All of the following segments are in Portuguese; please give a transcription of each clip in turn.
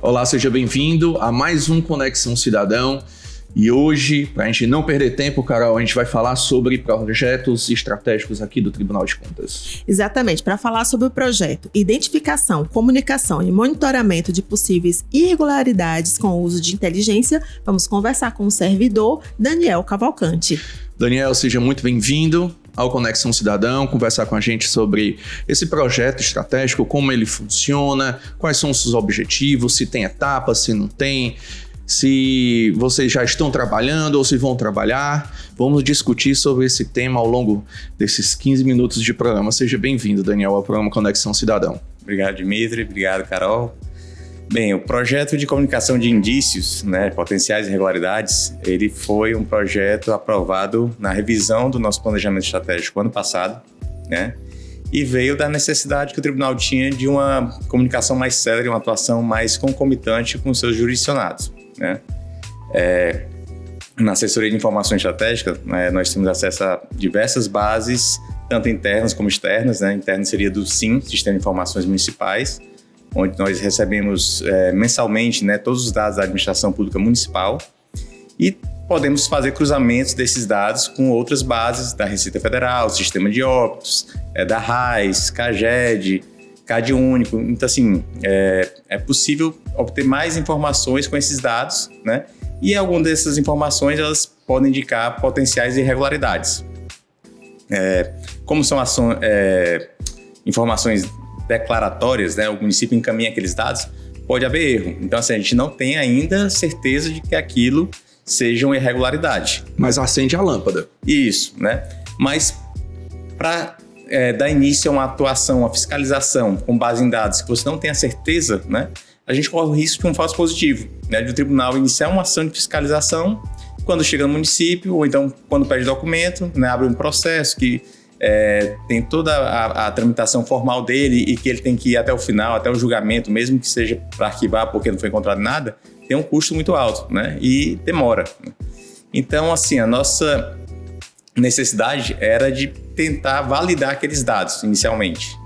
Olá, seja bem-vindo a mais um Conexão Cidadão. E hoje, para a gente não perder tempo, Carol, a gente vai falar sobre projetos estratégicos aqui do Tribunal de Contas. Exatamente, para falar sobre o projeto Identificação, Comunicação e Monitoramento de Possíveis Irregularidades com o Uso de Inteligência, vamos conversar com o servidor Daniel Cavalcante. Daniel, seja muito bem-vindo ao Conexão Cidadão, conversar com a gente sobre esse projeto estratégico, como ele funciona, quais são os seus objetivos, se tem etapas, se não tem, se vocês já estão trabalhando ou se vão trabalhar. Vamos discutir sobre esse tema ao longo desses 15 minutos de programa. Seja bem-vindo, Daniel, ao programa Conexão Cidadão. Obrigado, Dimitri. Obrigado, Carol. Bem, o projeto de comunicação de indícios, potenciais irregularidades, ele foi um projeto aprovado na revisão do nosso planejamento estratégico ano passado, e veio da necessidade que o tribunal tinha de uma comunicação mais célere, uma atuação mais concomitante com seus jurisdicionados. Na assessoria de informação estratégica, nós temos acesso a diversas bases, tanto internas como externas. Internas seria do SIM, Sistema de Informações Municipais, onde nós recebemos mensalmente todos os dados da administração pública municipal e podemos fazer cruzamentos desses dados com outras bases da Receita Federal, Sistema de Óbitos, da RAIS, CAGED, CAD Único. Então, assim, é possível obter mais informações com esses dados, e algumas dessas informações elas podem indicar potenciais irregularidades. Como são informações declaratórias, o município encaminha aqueles dados, pode haver erro. Então, assim, a gente não tem ainda certeza de que aquilo seja uma irregularidade. Mas acende a lâmpada. Isso, Mas para dar início a uma atuação, uma fiscalização com base em dados que você não tem a certeza, a gente corre o risco de um falso positivo, de o tribunal iniciar uma ação de fiscalização quando chega no município, ou então quando pede documento, abre um processo que tem toda a tramitação formal dele e que ele tem que ir até o final, até o julgamento, mesmo que seja para arquivar porque não foi encontrado nada, tem um custo muito alto, e demora. Então, assim, a nossa necessidade era de tentar validar aqueles dados inicialmente,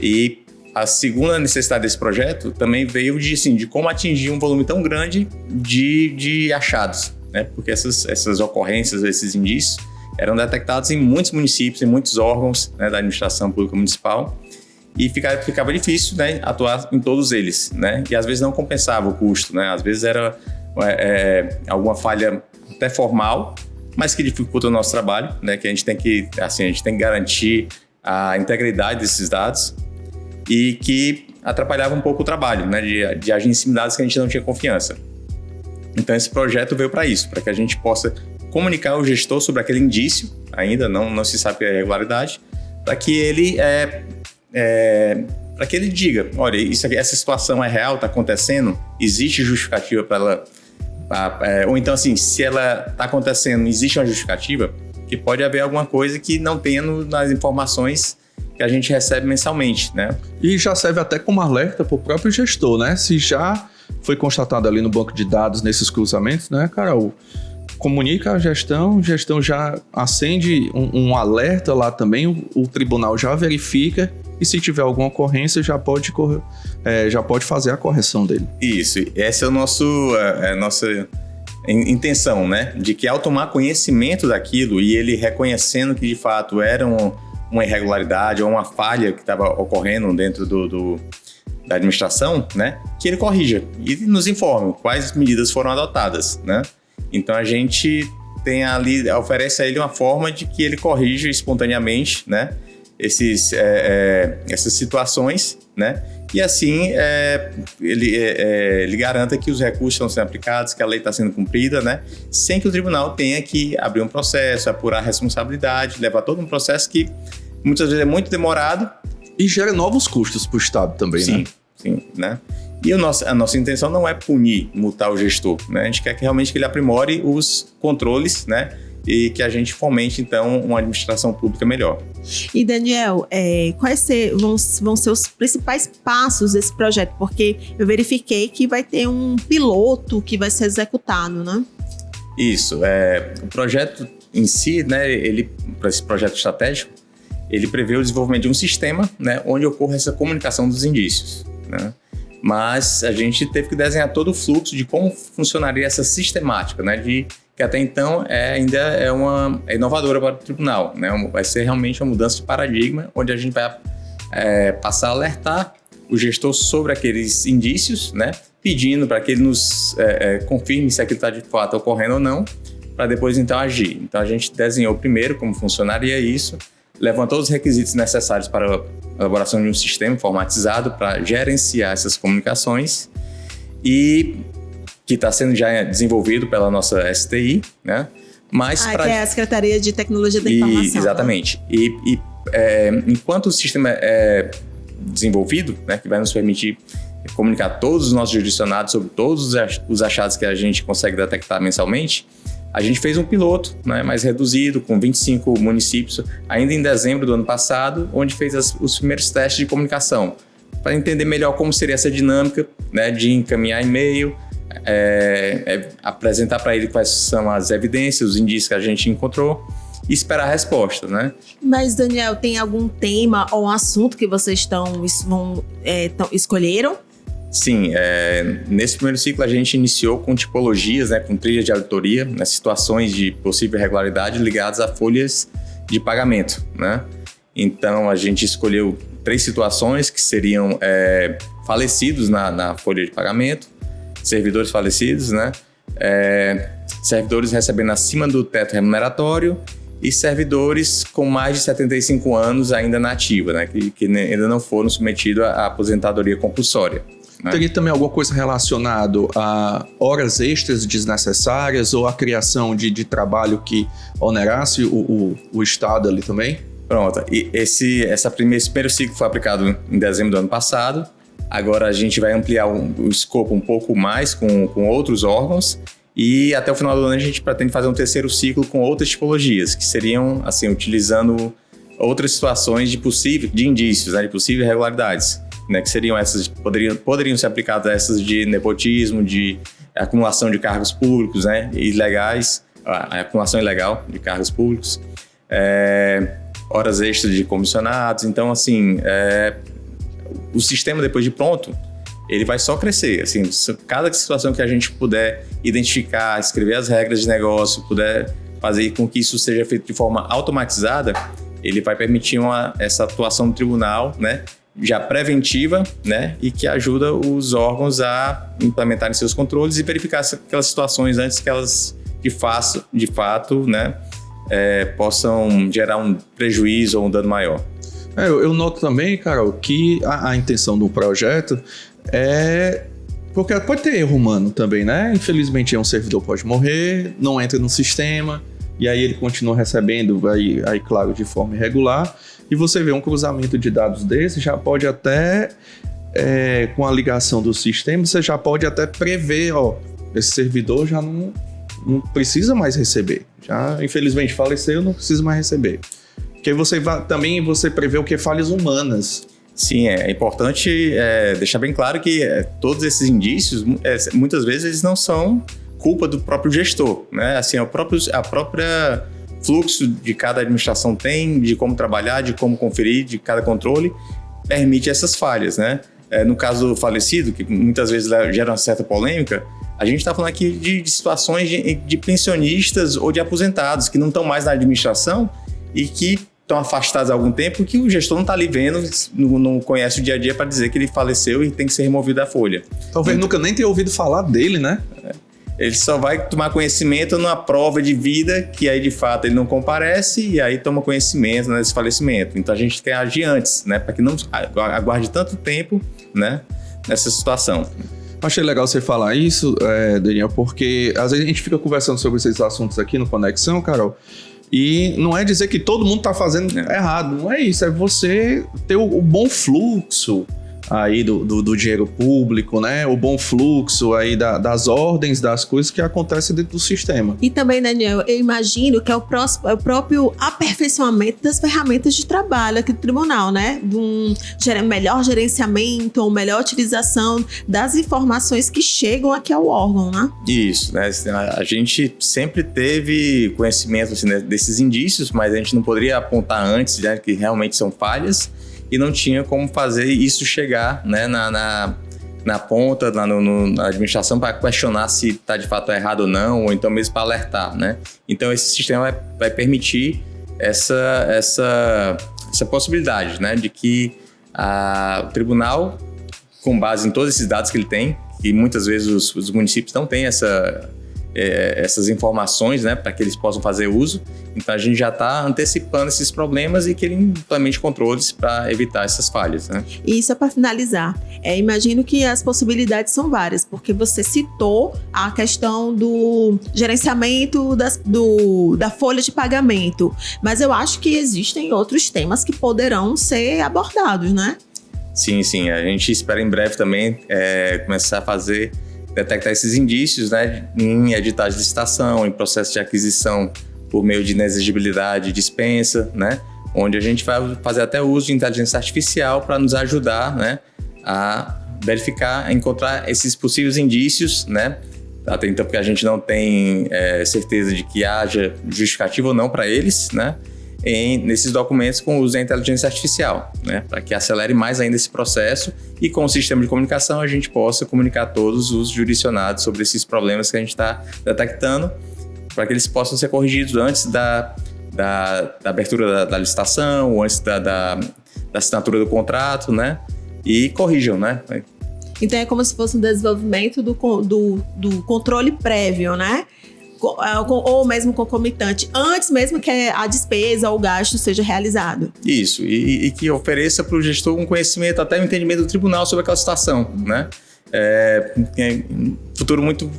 E a segunda necessidade desse projeto também veio de como atingir um volume tão grande de achados, porque essas ocorrências, esses indícios, eram detectados em muitos municípios, em muitos órgãos da administração pública municipal, e ficava difícil atuar em todos eles, E às vezes não compensava o custo, Às vezes era alguma falha até formal, mas que dificulta o nosso trabalho, que a gente tem que garantir a integridade desses dados e que atrapalhava um pouco o trabalho, de agir em cima de dados que a gente não tinha confiança. Então esse projeto veio para isso, para que a gente possa comunicar ao gestor sobre aquele indício, ainda não se sabe a irregularidade, para que ele diga, olha, essa situação é real, está acontecendo, existe justificativa para ela, ou então assim, se ela está acontecendo, existe uma justificativa, que pode haver alguma coisa que não tenha nas informações que a gente recebe mensalmente, E já serve até como alerta para o próprio gestor, Se já foi constatado ali no banco de dados, nesses cruzamentos, Carol? Comunica a gestão já acende um alerta lá também, o tribunal já verifica e se tiver alguma ocorrência já pode fazer a correção dele. Isso, essa é a nossa intenção, de que ao tomar conhecimento daquilo e ele reconhecendo que de fato era uma irregularidade ou uma falha que estava ocorrendo dentro da administração, que ele corrija e nos informe quais medidas foram adotadas, Então a gente tem ali, oferece a ele uma forma de que ele corrija espontaneamente, essas situações, E assim ele garanta que os recursos estão sendo aplicados, que a lei está sendo cumprida, sem que o tribunal tenha que abrir um processo, apurar a responsabilidade, levar todo um processo que muitas vezes é muito demorado. E gera novos custos para o Estado também, Sim, E a nossa intenção não é punir, multar o gestor, A gente quer que realmente ele aprimore os controles, E que a gente fomente, então, uma administração pública melhor. E, Daniel, quais vão ser os principais passos desse projeto? Porque eu verifiquei que vai ter um piloto que vai ser executado, Isso. O projeto em si, para esse projeto estratégico, ele prevê o desenvolvimento de um sistema, onde ocorra essa comunicação dos indícios, mas a gente teve que desenhar todo o fluxo de como funcionaria essa sistemática, né? Que até então ainda é inovadora para o tribunal, né? Vai ser realmente uma mudança de paradigma, onde a gente vai passar a alertar o gestor sobre aqueles indícios, né? Pedindo para que ele nos confirme se aquilo está de fato ocorrendo ou não, para depois então agir. Então a gente desenhou primeiro como funcionaria isso, levantou os requisitos necessários para a elaboração de um sistema informatizado para gerenciar essas comunicações e que está sendo já desenvolvido pela nossa STI, né? Mas que é a Secretaria de Tecnologia da Informação. Exatamente. Né? Enquanto o sistema é desenvolvido, né, que vai nos permitir comunicar todos os nossos jurisdicionados sobre todos os achados que a gente consegue detectar mensalmente, a gente fez um piloto, né, mais reduzido, com 25 municípios, ainda em dezembro do ano passado, onde fez os primeiros testes de comunicação, para entender melhor como seria essa dinâmica, né, de encaminhar e-mail, apresentar para ele quais são as evidências, os indícios que a gente encontrou e esperar a resposta, né? Mas, Daniel, tem algum tema ou um assunto que vocês escolheram? Sim, nesse primeiro ciclo a gente iniciou com tipologias, né, com trilhas de auditoria, né, situações de possível irregularidade ligadas a folhas de pagamento, né? Então a gente escolheu 3 situações que seriam falecidos na folha de pagamento, servidores falecidos, né? Servidores recebendo acima do teto remuneratório e servidores com mais de 75 anos ainda na ativa, né? Que ainda não foram submetidos à aposentadoria compulsória. Né? Teria também alguma coisa relacionada a horas extras desnecessárias ou a criação de trabalho que onerasse o Estado ali também? Pronto. E esse primeiro ciclo foi aplicado em dezembro do ano passado. Agora a gente vai ampliar o escopo um pouco mais com outros órgãos e até o final do ano a gente pretende fazer um terceiro ciclo com outras tipologias, que seriam, assim, utilizando outras situações de indícios, né, de possíveis irregularidades, né, que seriam essas, poderiam ser aplicadas essas de nepotismo, de acumulação de cargos públicos, né, ilegais, a acumulação ilegal de cargos públicos, horas extras de comissionados. Então, assim, o sistema, depois de pronto, ele vai só crescer. Assim, cada situação que a gente puder identificar, escrever as regras de negócio, puder fazer com que isso seja feito de forma automatizada, ele vai permitir essa atuação do tribunal, né, já preventiva, né, e que ajuda os órgãos a implementarem seus controles e verificar aquelas situações antes que elas, de fato, né, possam gerar um prejuízo ou um dano maior. Eu noto também, Carol, que a intenção do projeto porque pode ter erro humano também, né? Infelizmente, um servidor pode morrer, não entra no sistema, e aí ele continua recebendo, aí claro, de forma irregular, e você vê um cruzamento de dados desse, já pode até, com a ligação do sistema, você já pode até prever, esse servidor já não precisa mais receber. Já, infelizmente, faleceu, não precisa mais receber. Porque você prevê o que? Falhas humanas. Sim, é importante deixar bem claro que todos esses indícios, muitas vezes, eles não são culpa do próprio gestor, né? Assim, a própria fluxo de cada administração tem, de como trabalhar, de como conferir, de cada controle, permite essas falhas, né? No caso do falecido, que muitas vezes gera uma certa polêmica, a gente está falando aqui de situações de pensionistas ou de aposentados que não estão mais na administração e que estão afastados há algum tempo, que o gestor não está ali vendo, não conhece o dia a dia para dizer que ele faleceu e tem que ser removido da folha. Talvez nunca nem tenha ouvido falar dele, né? Ele só vai tomar conhecimento numa prova de vida, que aí de fato ele não comparece e aí toma conhecimento desse falecimento. Então a gente quer agir antes, né? Para que não aguarde tanto tempo, né, nessa situação. Achei legal você falar isso, Daniel, porque às vezes a gente fica conversando sobre esses assuntos aqui no Conexão, Carol, e não é dizer que todo mundo está fazendo errado, não é isso, é você ter o bom fluxo aí do dinheiro público, né? O bom fluxo aí das ordens, das coisas que acontecem dentro do sistema. E também, Daniel, eu imagino que é o próprio aperfeiçoamento das ferramentas de trabalho aqui do tribunal, né? De um melhor gerenciamento, ou melhor utilização das informações que chegam aqui ao órgão, né? Isso, né? A gente sempre teve conhecimento, assim, né, desses indícios, mas a gente não poderia apontar antes, né, que realmente são falhas, e não tinha como fazer isso chegar, né, na na ponta, lá na administração, para questionar se está de fato errado ou não, ou então mesmo para alertar, né? Então esse sistema vai permitir essa possibilidade, né, de que o tribunal, com base em todos esses dados que ele tem, e muitas vezes os municípios não têm essas informações, né, para que eles possam fazer uso. Então a gente já está antecipando esses problemas e que ele implemente controles para evitar essas falhas, né? E isso é para finalizar. Imagino que as possibilidades são várias, porque você citou a questão do gerenciamento da folha de pagamento, mas eu acho que existem outros temas que poderão ser abordados, né? Sim. A gente espera em breve também começar a detectar esses indícios, né, em editais de licitação, em processo de aquisição por meio de inexigibilidade e dispensa, né, onde a gente vai fazer até uso de inteligência artificial para nos ajudar, né, a verificar, a encontrar esses possíveis indícios, né, até então porque a gente não tem certeza de que haja justificativa ou não para eles, né, nesses documentos com o uso da inteligência artificial, né, para que acelere mais ainda esse processo e com o sistema de comunicação a gente possa comunicar a todos os jurisdicionados sobre esses problemas que a gente está detectando, para que eles possam ser corrigidos antes da abertura da licitação ou antes da assinatura do contrato, né, e corrijam, né. Então é como se fosse um desenvolvimento do controle prévio, né? Ou mesmo concomitante, antes mesmo que a despesa ou o gasto seja realizado. Isso, e que ofereça para o gestor um conhecimento, até um entendimento do tribunal sobre aquela situação, né? Futuro muito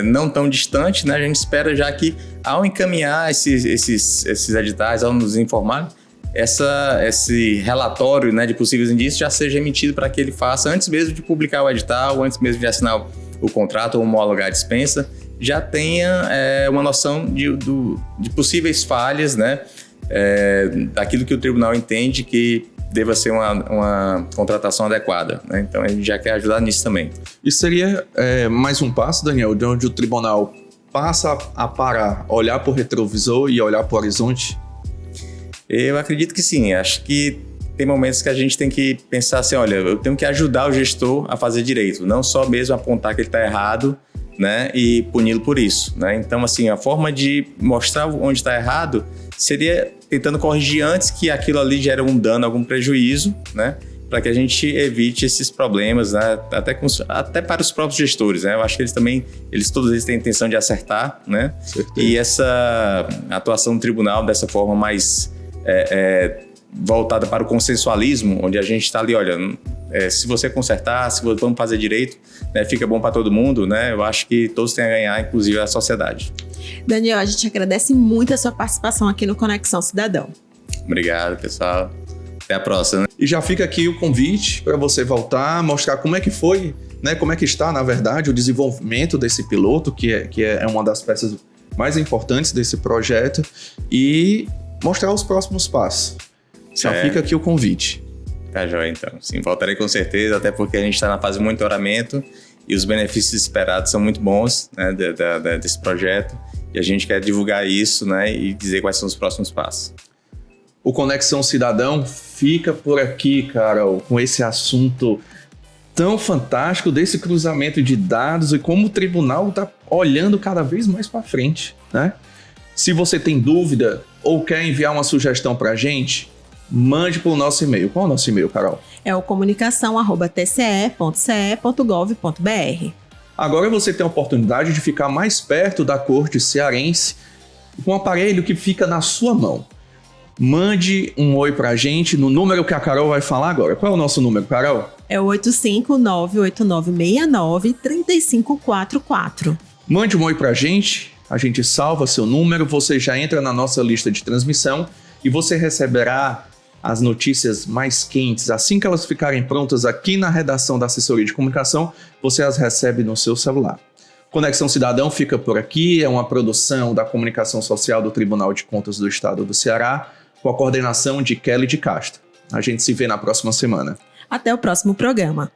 não tão distante, né? A gente espera já que ao encaminhar esses editais, ao nos informar, esse relatório, né, de possíveis indícios já seja emitido para que ele faça, antes mesmo de publicar o edital, antes mesmo de assinar o contrato ou homologar a dispensa, já tenha uma noção de possíveis falhas, né, daquilo que o tribunal entende que deva ser uma contratação adequada, né? Então a gente já quer ajudar nisso também. Isso seria mais um passo, Daniel, de onde o tribunal passa a parar, olhar para o retrovisor e olhar para o horizonte? Eu acredito que sim. Acho que tem momentos que a gente tem que pensar assim, olha, eu tenho que ajudar o gestor a fazer direito, não só mesmo apontar que ele está errado, né, e puni-lo por isso, né? Então, assim, a forma de mostrar onde está errado seria tentando corrigir antes que aquilo ali gere um dano, algum prejuízo, né, para que a gente evite esses problemas, né, até para os próprios gestores, né? Eu acho que todos eles têm a intenção de acertar, né? Certeza. E essa atuação do tribunal dessa forma mais voltada para o consensualismo, onde a gente está ali, olha, se você consertar, se vamos fazer direito, né, fica bom para todo mundo, né? Eu acho que todos têm a ganhar, inclusive a sociedade. Daniel, a gente agradece muito a sua participação aqui no Conexão Cidadão. Obrigado, pessoal. Até a próxima. E já fica aqui o convite para você voltar, mostrar como é que foi, né? Como é que está, na verdade, o desenvolvimento desse piloto, que é uma das peças mais importantes desse projeto, e mostrar os próximos passos. Já fica aqui o convite. Tá joia, então. Sim, voltarei com certeza, até porque a gente está na fase de monitoramento e os benefícios esperados são muito bons, né, desse projeto, e a gente quer divulgar isso, né, e dizer quais são os próximos passos. O Conexão Cidadão fica por aqui, Carol, com esse assunto tão fantástico desse cruzamento de dados e como o tribunal está olhando cada vez mais para frente, né? Se você tem dúvida ou quer enviar uma sugestão para a gente, mande para o nosso e-mail. Qual é o nosso e-mail, Carol? É o comunicação@tce.ce.gov.br. Agora você tem a oportunidade de ficar mais perto da corte cearense com um aparelho que fica na sua mão. Mande um oi para a gente no número que a Carol vai falar agora. Qual é o nosso número, Carol? É o 85989693544. Mande um oi para a gente salva seu número, você já entra na nossa lista de transmissão e você receberá as notícias mais quentes. Assim que elas ficarem prontas aqui na redação da Assessoria de Comunicação, você as recebe no seu celular. Conexão Cidadão fica por aqui, é uma produção da Comunicação Social do Tribunal de Contas do Estado do Ceará, com a coordenação de Kelly de Castro. A gente se vê na próxima semana. Até o próximo programa.